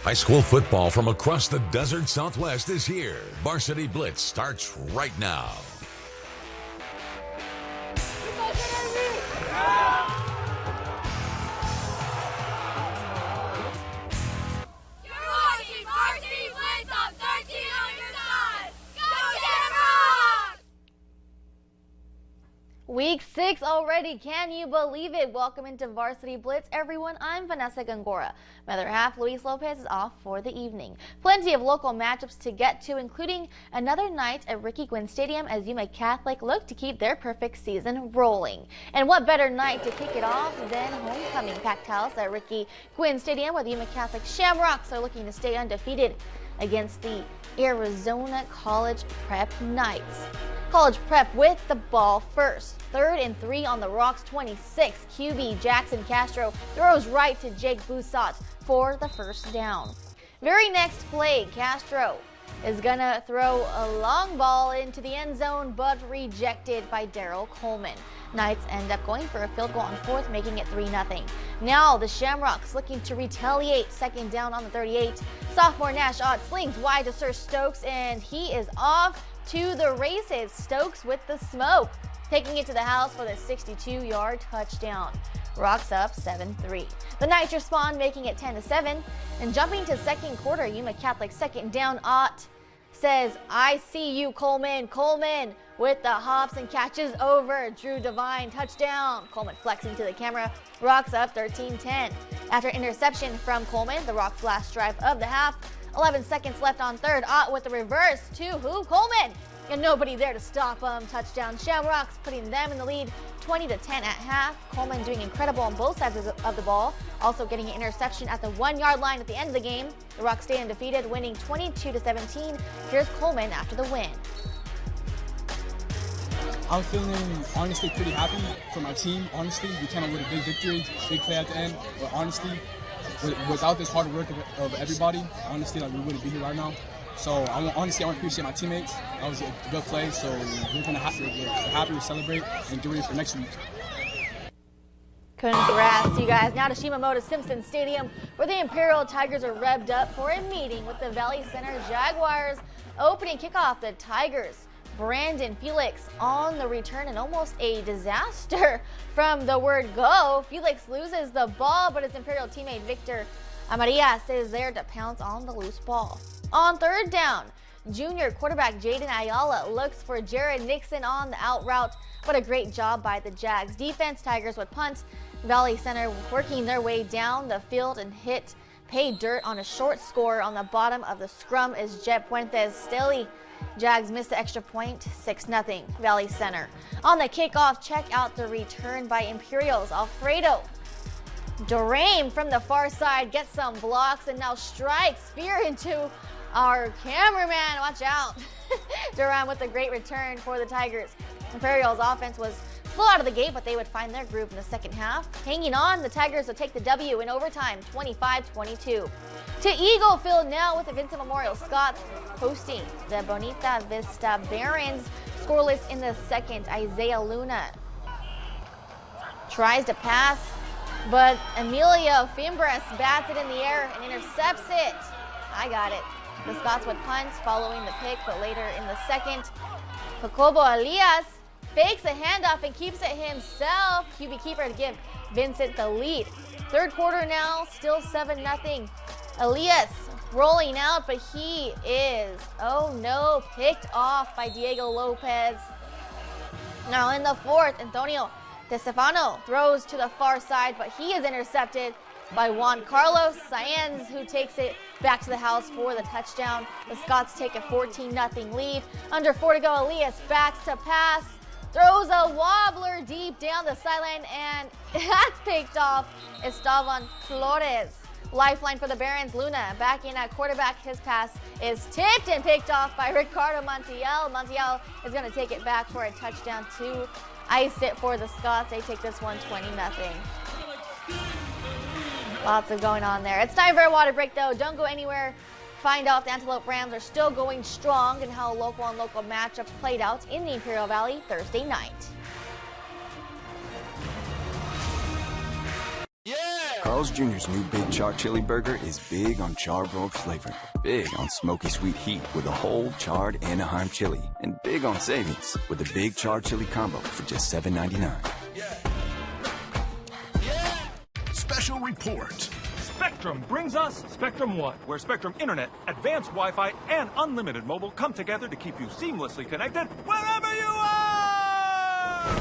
High school football from across the desert Southwest is here. Varsity Blitz starts right now. Week 6 already, can you believe it? Welcome into Varsity Blitz, everyone. I'm Vanessa Gongora. My other half, Luis Lopez, is off for the evening. Plenty of local matchups to get to, including another night at Ricky Gwynn Stadium as Yuma Catholic look to keep their perfect season rolling. And what better night to kick it off than homecoming? Packed house at Ricky Gwynn Stadium, where the Yuma Catholic Shamrocks are looking to stay undefeated against the Arizona College Prep Knights. College Prep with the ball first. 3rd and 3 on the Rocks 26. QB Jackson Castro throws right to Jake Busat for the first down. Very next play, Castro is gonna throw a long ball into the end zone, but rejected by Daryl Coleman. Knights end up going for a field goal on 4th, making it 3-0. Now the Shamrocks looking to retaliate. 2nd down on the 38. Sophomore Nash Ott slings wide to Sir Stokes, and he is off to the races. Stokes with the smoke, taking it to the house for the 62-yard touchdown. Rocks up 7-3. The Knights respond, making it 10-7. And jumping to second quarter, Yuma Catholic 2nd down. Ott says, "I see you, Coleman." Coleman with the hops and catches over Drew Devine. Touchdown. Coleman flexing to the camera. Rocks up 13-10. After interception from Coleman, the Rocks' last drive of the half. 11 seconds left on 3rd. Ott with the reverse to who? Coleman. And nobody there to stop him. Touchdown Shamrocks, putting them in the lead 20-10 at half. Coleman doing incredible on both sides of the ball, also getting an interception at the 1-yard line at the end of the game. The Rocks stay undefeated, winning 22-17. Here's Coleman after the win. I'm feeling honestly pretty happy for my team. Honestly, we came up with a big victory, big play at the end. But honestly, without this hard work of everybody, honestly, we wouldn't be here right now. So I want to appreciate my teammates. That was a good play. So we're happy to celebrate and get ready for next week. Congrats, you guys. Now to Shimamoto Simpson Stadium, where the Imperial Tigers are revved up for a meeting with the Valley Center Jaguars. Opening kickoff, the Tigers. Brandon Felix on the return, and almost a disaster from the word go. Felix loses the ball, but his Imperial teammate Victor Amarias is there to pounce on the loose ball. On 3rd down, junior quarterback Jaden Ayala looks for Jared Nixon on the out route. What a great job by the Jags defense. Tigers would punt. Valley Center working their way down the field and hit pay dirt on a short score on the bottom of the scrum is Jeb Puentes. Stilly. Jags miss the extra point, 6-0 Valley Center. On the kickoff, check out the return by Imperials. Alfredo Durame from the far side gets some blocks and now strikes spear into our cameraman. Watch out. Durham with a great return for the Tigers. Imperial's offense was slow out of the gate, but they would find their groove in the second half. Hanging on, the Tigers will take the W in overtime, 25-22. To Eagle Field now with the Vincent Memorial Scots hosting the Bonita Vista Barons. Scoreless in the second. Isaiah Luna tries to pass, but Emilio Fimbres bats it in the air and intercepts it. I got it. The Scots would punt following the pick, but later in the second, Jacobo Elias fakes a handoff and keeps it himself. QB keeper to give Vincent the lead. 3rd quarter now, still 7-0. Elias rolling out, but he is, oh no, picked off by Diego Lopez. Now in the 4th, Antonio De Stefano throws to the far side, but he is intercepted by Juan Carlos Saenz, who takes it back to the house for the touchdown. The Scots take a 14-0 lead. Under 4 to go, Elias backs to pass, throws a wobbler deep down the sideline, and that's picked off. Esteban Flores. Lifeline for the Barons, Luna back in at quarterback. His pass is tipped and picked off by Ricardo Montiel. Montiel is going to take it back for a touchdown to ice it for the Scots. They take this one 20-0. Lots of going on there. It's time for a water break, though. Don't go anywhere. Find out if the Antelope Rams are still going strong and how local and local matchups played out in the Imperial Valley Thursday night. Yeah! Carl's Jr.'s new Big Char Chili Burger is big on charbroiled flavor, big on smoky sweet heat with a whole charred Anaheim chili, and big on savings with a Big Char Chili Combo for just $7.99. Special report. Spectrum brings us Spectrum One, where Spectrum Internet, advanced Wi-Fi, and unlimited mobile come together to keep you seamlessly connected wherever you are!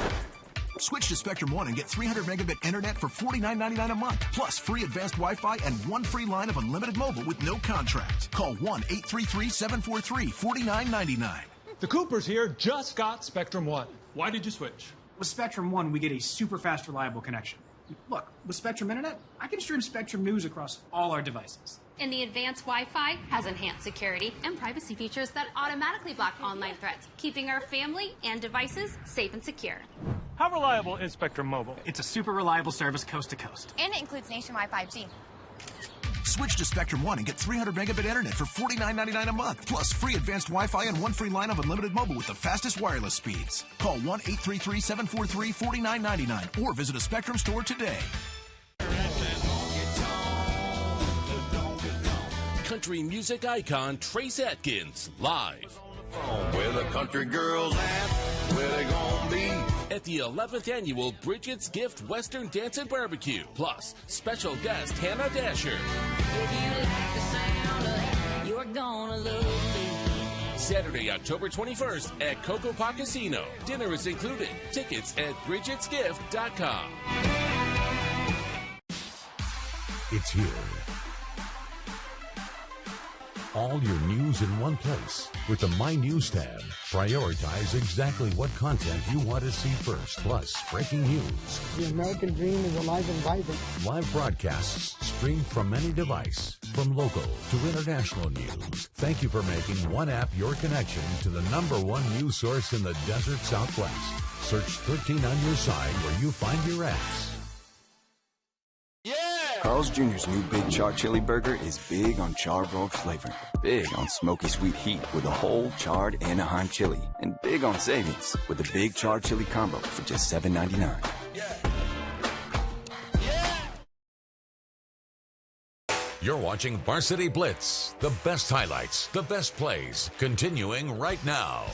Switch to Spectrum One and get 300 megabit internet for $49.99 a month, plus free advanced Wi-Fi and one free line of unlimited mobile with no contract. Call 1-833-743-4999. The Coopers here just got Spectrum One. Why did you switch? With Spectrum One, we get a super fast, reliable connection. Look, with Spectrum Internet, I can stream Spectrum News across all our devices. And the advanced Wi-Fi has enhanced security and privacy features that automatically block online threats, keeping our family and devices safe and secure. How reliable is Spectrum Mobile? It's a super reliable service coast to coast. And it includes nationwide 5G. Switch to Spectrum One and get 300 megabit internet for $49.99 a month, plus free advanced Wi-Fi and one free line of unlimited mobile with the fastest wireless speeds. Call 1-833-743-4999 or visit a Spectrum store today. Country music icon Trace Atkins live. Where the country girls at? Where they gonna be? At the 11th annual Bridget's Gift Western Dance and Barbecue, plus special guest Hannah Dasher. If you like the sound of that, you're gonna love me. Saturday, October 21st at Coco Pa Casino. Dinner is included. Tickets at bridgetsgift.com. It's here. All your news in one place. With the My News tab, prioritize exactly what content you want to see first. Plus, breaking news. The American dream is alive and vibrant. Live broadcasts streamed from any device, from local to international news. Thank you for making one app your connection to the #1 news source in the desert Southwest. Search 13 on your side where you find your apps. Carl's Jr.'s new Big Char Chili Burger is big on charbroiled flavor, big on smoky sweet heat with a whole charred Anaheim chili, and big on savings with a Big Char Chili Combo for just $7.99. You're watching Varsity Blitz. The best highlights, the best plays, continuing right now.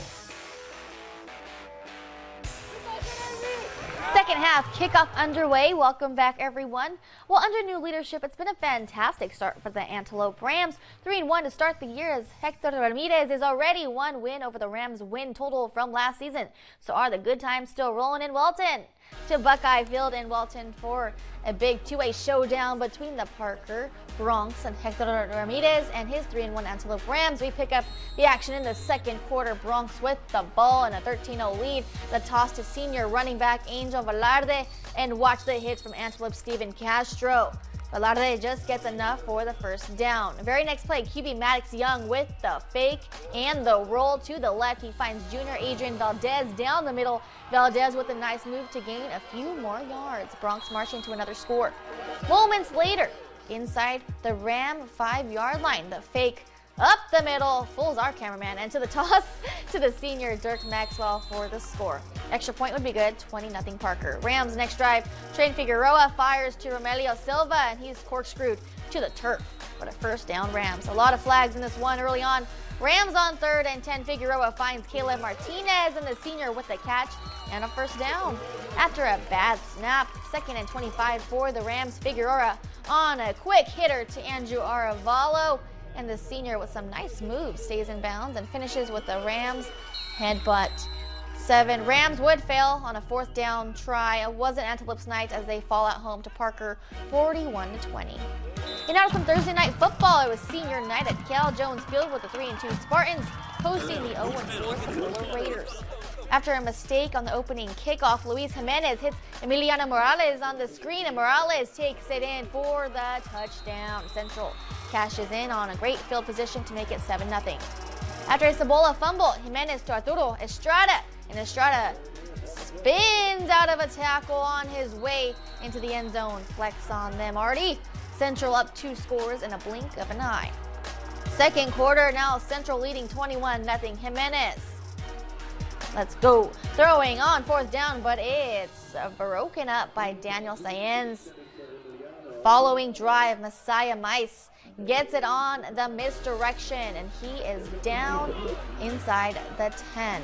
Second half kickoff underway. Welcome back, everyone. Well, under new leadership, it's been a fantastic start for the Antelope Rams. 3-1 to start the year as Hector Ramirez is already one win over the Rams' win total from last season. So are the good times still rolling in Walton? To Buckeye Field in Walton for a big two-way showdown between the Parker Bronx and Hector Ramirez and his 3-1 Antelope Rams. We pick up the action in the second quarter. Bronx with the ball and a 13-0 lead. The toss to senior running back Angel Velarde, and watch the hits from Antelope Steven Castro. Velarde just gets enough for the first down. Very next play, QB Maddox Young with the fake and the roll to the left. He finds junior Adrian Valdez down the middle. Valdez with a nice move to gain a few more yards. Bronx marching to another score. Moments later, inside the Ram 5-yard line, the fake up the middle, fools our cameraman, and to the toss to the senior Dirk Maxwell for the score. Extra point would be good, 20-0 Parker. Rams next drive, Train Figueroa fires to Romelio Silva, and he's corkscrewed to the turf. But a first down Rams. A lot of flags in this one early on. Rams on 3rd and 10. Figueroa finds Caleb Martinez, and the senior with the catch and a first down. After a bad snap, 2nd and 25 for the Rams. Figueroa on a quick hitter to Andrew Aravalo, and the senior with some nice moves stays in bounds and finishes with the Rams headbutt. 7. Rams would fail on a 4th down try. It wasn't Antelope's night as they fall at home to Parker 41-20. And out of some Thursday night football, it was senior night at Cal Jones Field with the 3-2 Spartans hosting the 0-4 Cibola Raiders. After a mistake on the opening kickoff, Luis Jimenez hits Emiliano Morales on the screen, and Morales takes it in for the touchdown. Central cashes in on a great field position to make it 7-0. After a Cibola fumble, Jimenez to Arturo Estrada, and Estrada spins out of a tackle on his way into the end zone. Flex on them, Artie. Central up 2 scores in a blink of an eye. Second quarter, now Central leading 21-0. Jimenez. Let's go. Throwing on 4th down, but it's broken up by Daniel Saenz. Following drive, Messiah Mice gets it on the misdirection, and he is down inside the 10.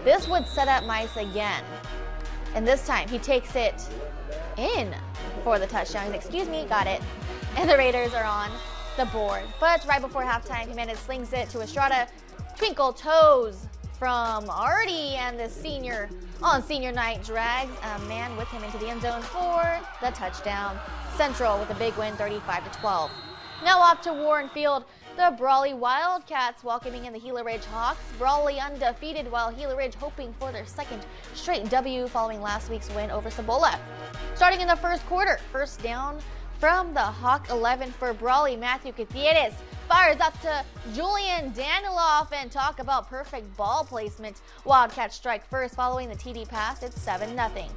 This would set up Mice again, and this time he takes it in for the touchdown. Excuse me, got it. And the Raiders are on the board. But right before halftime, Jimenez slings it to Estrada. Twinkle toes from Artie, and the senior on senior night drags a man with him into the end zone for the touchdown. Central with a big win, 35-12. Now off to Warren Field. The Brawley Wildcats welcoming in the Gila Ridge Hawks. Brawley undefeated, while Gila Ridge hoping for their second straight W following last week's win over Cibola. Starting in the first quarter, first down from the Hawk 11 for Brawley. Matthew Gutierrez fires up to Julian Daniloff, and talk about perfect ball placement. Wildcats strike first following the TD pass. It's 7-0.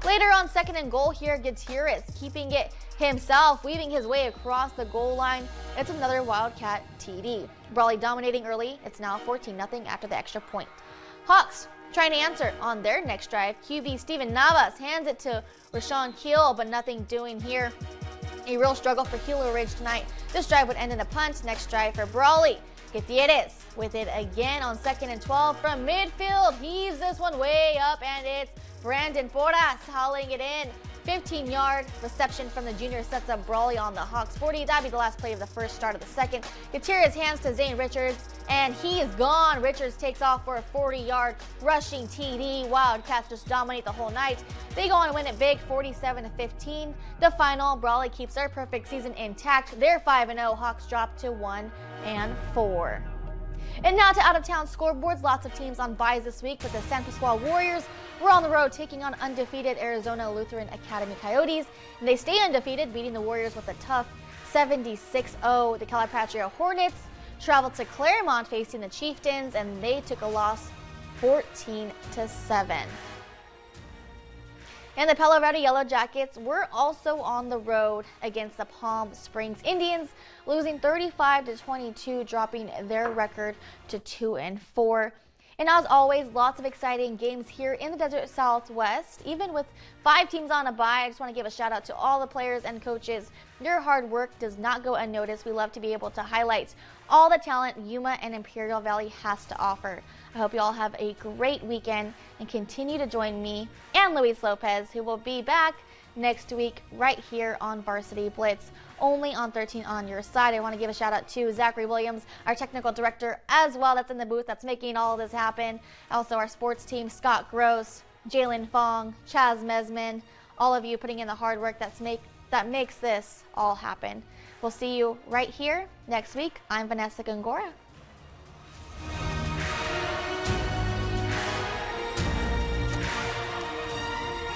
Later on second and goal here, Gutierrez keeping it himself, weaving his way across the goal line. It's another Wildcat TD. Brawley dominating early. It's now 14-0 after the extra point. Hawks trying to answer on their next drive. QB Steven Navas hands it to Rashawn Keel, but nothing doing here. A real struggle for Gila Ridge tonight. This drive would end in a punt. Next drive for Brawley. Gutierrez with it again on 2nd and 12 from midfield. Heaves this one way up, and it's Brandon Porras hauling it in. 15-yard reception from the junior sets up Brawley on the Hawks 40. That'd be the last play of the first, start of the second. Gutierrez hands to Zane Richards, and he is gone. Richards takes off for a 40-yard rushing TD. Wildcats just dominate the whole night. They go on to win it big, 47-15. The final, Brawley keeps their perfect season intact. They're 5-0. Hawks drop to 1-4. And now to out-of-town scoreboards. Lots of teams on byes this week, but the San Pasqual Warriors were on the road taking on undefeated Arizona Lutheran Academy Coyotes. And they stay undefeated, beating the Warriors with a tough 76-0. The Calipatria Hornets traveled to Claremont facing the Chieftains, and they took a loss 14-7. And the Palo Verde Yellow Jackets were also on the road against the Palm Springs Indians, losing 35-22, dropping their record to 2-4. And as always, lots of exciting games here in the Desert Southwest. Even with 5 teams on a bye, I just want to give a shout out to all the players and coaches. Your hard work does not go unnoticed. We love to be able to highlight all the talent Yuma and Imperial Valley has to offer. I hope you all have a great weekend and continue to join me and Luis Lopez, who will be back next week right here on Varsity Blitz, only on 13 on your side. I want to give a shout out to Zachary Williams, our technical director as well, that's in the booth, that's making all of this happen. Also our sports team, Scott Gross, Jalen Fong, Chaz Mesman, all of you putting in the hard work that makes this all happen. We'll see you right here next week. I'm Vanessa Gongora.